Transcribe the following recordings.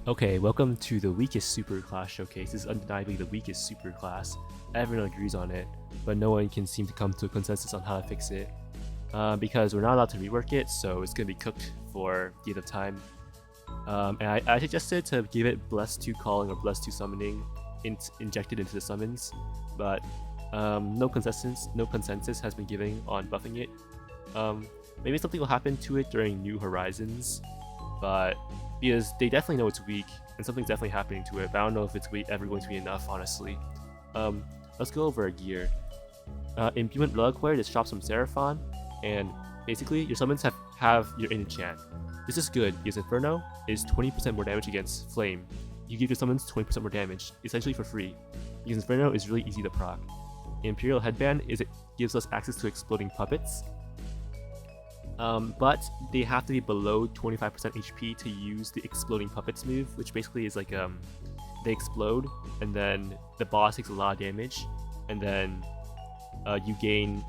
Okay, welcome to the weakest superclass showcase. This is undeniably the weakest superclass. Everyone agrees on it, but no one can seem to come to a consensus on how to fix it. Because we're not allowed to rework it, so it's going to be cooked for the end of time. And I suggested to give it Bless 2 Calling or Bless 2 Summoning injected into the summons, but no consensus has been given on buffing it. Maybe something will happen to it during New Horizons, but because they definitely know it's weak, and something's definitely happening to it, but I don't know if it's ever going to be enough, honestly. Let's go over a gear. Imbuement Reliquary, this drops from Seraphon, and basically your summons have your enchant. This is good because Inferno is 20% more damage against Flame. You give your summons 20% more damage, essentially for free, because Inferno is really easy to proc. Imperial Headband it gives us access to Exploding Puppets, but they have to be below 25% HP to use the Exploding Puppets move, which basically is like they explode, and then the boss takes a lot of damage, and then you gain,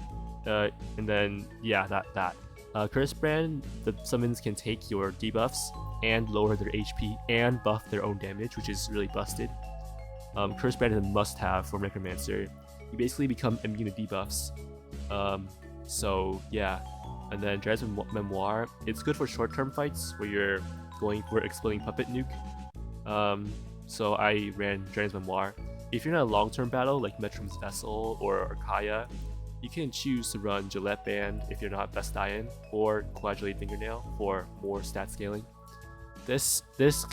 and then yeah, that. Curse Brand, the summons can take your debuffs and lower their HP and buff their own damage, which is really busted. Curse Brand is a must-have for Necromancer. You basically become immune to debuffs. So yeah. And then Dread's Memoir, it's good for short-term fights where you're going for Exploding Puppet nuke. So I ran Dread's Memoir. If you're in a long-term battle like Metrum's Vessel or Arkaya, you can choose to run Gillette Band if you're not Vestian, or Coagulated Fingernail for more stat scaling. This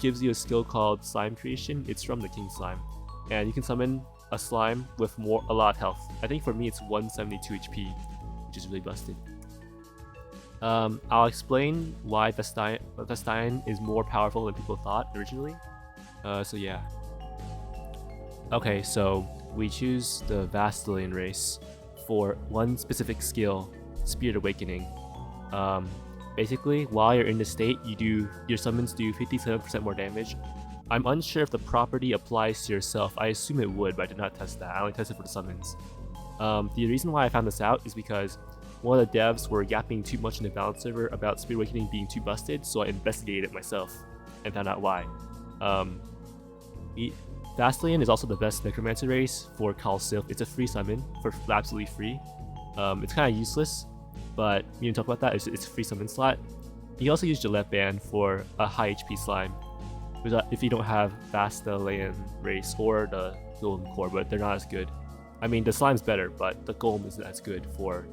gives you a skill called Slime Creation. It's from the King Slime, and you can summon a slime with a lot of health. I think for me it's 172 HP, which is really busted. I'll explain why Vestian is more powerful than people thought originally. So yeah. Okay, so we choose the Vastalian race for one specific skill, Spirit Awakening. Basically, while you're in the state, your summons do 57% more damage. I'm unsure if the property applies to yourself. I assume it would, but I did not test that. I only tested for the summons. The reason why I found this out is because one of the devs were yapping too much in the balance server about Spirit Awakening being too busted, so I investigated it myself and found out why. Vastalian is also the best Necromancer race for Call Sylph. It's a free summon for absolutely free. It's kind of useless, but we didn't talk about that. It's a free summon slot. You can also use Gillette Band for a high HP slime if you don't have Vastalian race or the Golden Core, but they're not as good. I mean, the slime's better, but the Golem isn't as good for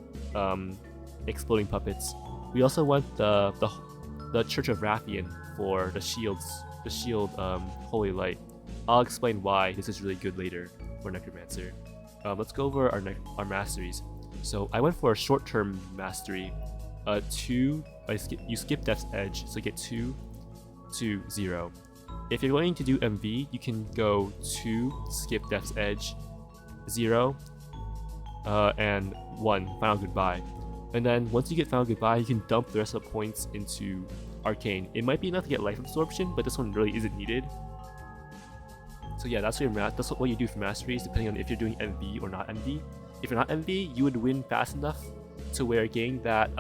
Exploding Puppets. We also want the Church of Rathian for the shield Holy Light. I'll explain why this is really good later for Necromancer. Let's go over our masteries. So I went for a short-term mastery. You skip Death's Edge, so you get 2 to 0. If you're going to do MV, you can go 2, skip Death's Edge, 0, and 1, Final Goodbye. And then once you get Final Goodbye, you can dump the rest of the points into Arcane. It might be enough to get Life Absorption, but this one really isn't needed. So yeah, that's what you do for masteries, depending on if you're doing MV or not MV. If you're not MV, you would win fast enough to where getting that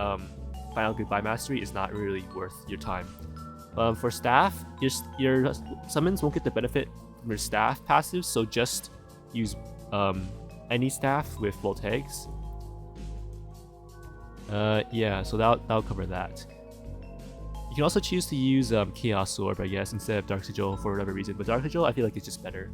Final Goodbye mastery is not really worth your time. For staff, your summons won't get the benefit from your staff passives, so just use any staff with Voltags. Yeah, so that'll cover that. You can also choose to use Chaos Orb, I guess, instead of Dark Sigil for whatever reason, but Dark Sigil I feel like it's just better.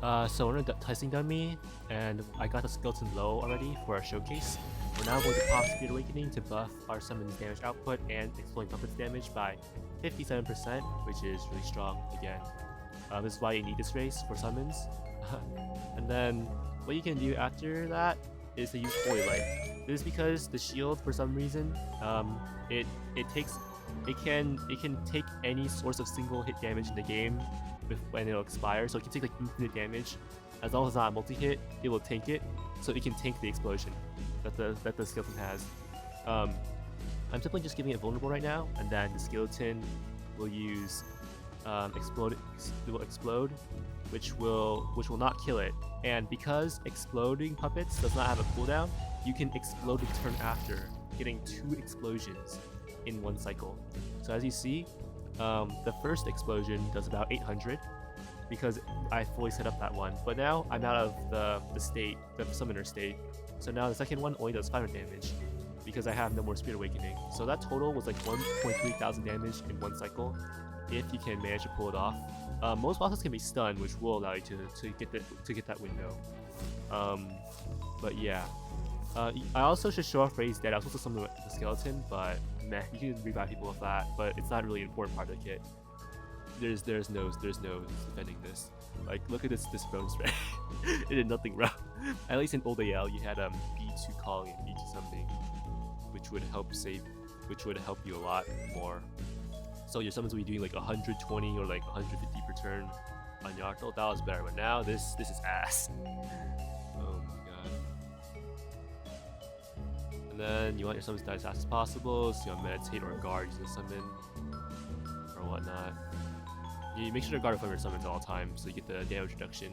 So we're on a testing dummy, and I got the skeleton low already for our showcase. We're now going to pop Spirit Awakening to buff our summon's damage output and Exploding Puppets damage by 57%, which is really strong again. This is why you need this race for summons. And then what you can do after that is to use Holy Light. This is because the shield, for some reason, it can take any source of single hit damage in the game when it'll expire. So it can take like infinite damage. As long as it's not a multi-hit, it will tank it. So it can tank the explosion that the skeleton has. I'm simply just giving it vulnerable right now, and then the skeleton will use explode, which will not kill it. And because Exploding Puppets does not have a cooldown, you can explode the turn after, getting 2 explosions in one cycle. So as you see, The first explosion does about 800 because I fully set up that one. But now I'm out of the summoner state. So now the second one only does 500 damage because I have no more Spirit Awakening. So that total was like 1.3 thousand damage in one cycle if you can manage to pull it off. Most bosses can be stunned, which will allow you to get that window. But yeah. I also should show off Ray's dead. I was supposed to summon the skeleton, but meh, you can revive people with that, but it's not really an important part of the kit. There's no defending this. Like, look at this bonus ray. It did nothing wrong. At least in old AL you had B2 calling and B2 summoning, which would help you a lot more. So your summons will be doing like 120 or like 150 per turn on Yardle. That was better, but now this is ass. Oh my god. And then you want your summons to die as fast as possible, so you want meditate or guard using summon or whatnot. You make sure to guard with your summons at all times so you get the damage reduction.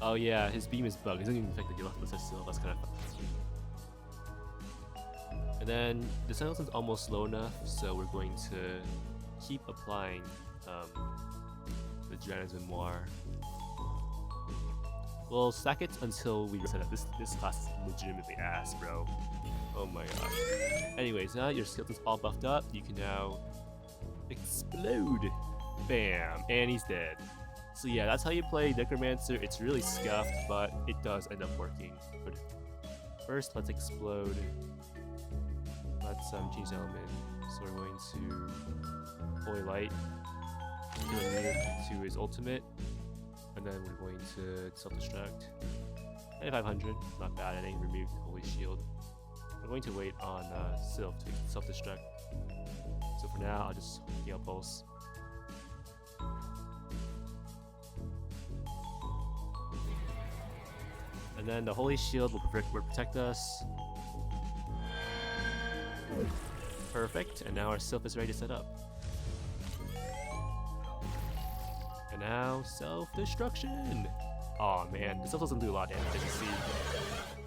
Oh yeah, his beam is bugged. It doesn't even affect the Death still. That's kind of fun. And then the skeleton's almost slow enough, so we're going to keep applying the Drana's Memoir. We'll stack it until we reset it. This class is legitimately ass, bro. Oh my god. Anyways, now that your skeleton's all buffed up, you can now explode. Bam, and he's dead. So yeah, that's how you play Necromancer. It's really scuffed, but it does end up working. First, let's explode. Let's change the element. So we're going to Holy Light, to his ultimate, and then we're going to self-destruct. 9500, not bad. I didn't remove the Holy Shield. I'm going to wait on Sylph to self-destruct. So for now, I'll just Gale Pulse. And then the Holy Shield will protect us. Perfect, and now our Sylph is ready to set up. And now self-destruction! Aw man, the Sylph doesn't do a lot of damage, as you see.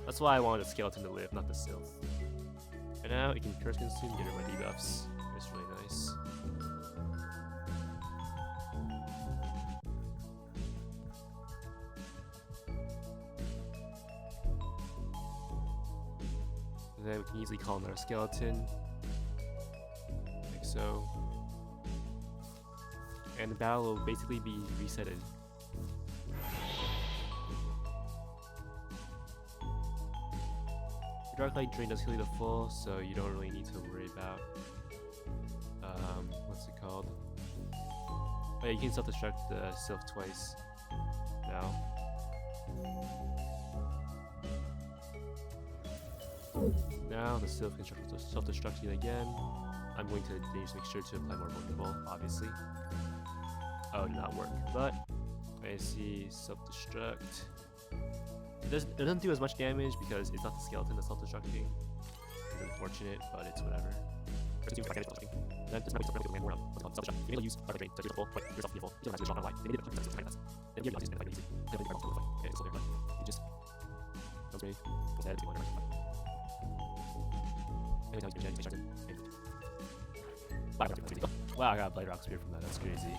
That's why I wanted the skeleton to live, not the Sylph. And now it can curse consume, get rid of my debuffs. It's really nice. And then we can easily call another skeleton. Like so. And the battle will basically be resetted. Dark Light Drain does heal you to full, so you don't really need to worry about what's it called? Oh yeah, you can self-destruct the Sylph twice now. Now the Sylph can self-destruct you again. I'm going to just make sure to apply more vulnerable, obviously. Oh, it did not work, but I see self-destruct. It doesn't do as much damage because it's not the skeleton that's self-destructing. It's unfortunate, but it's whatever. Then just self-destruct. You may use Dark Drain to do the full, but yourself be full. You don't have to shot on light. Then you just then it's still there, but you just comes me. Dead. Wow, I got a Blade Rock Spear from that. That's crazy.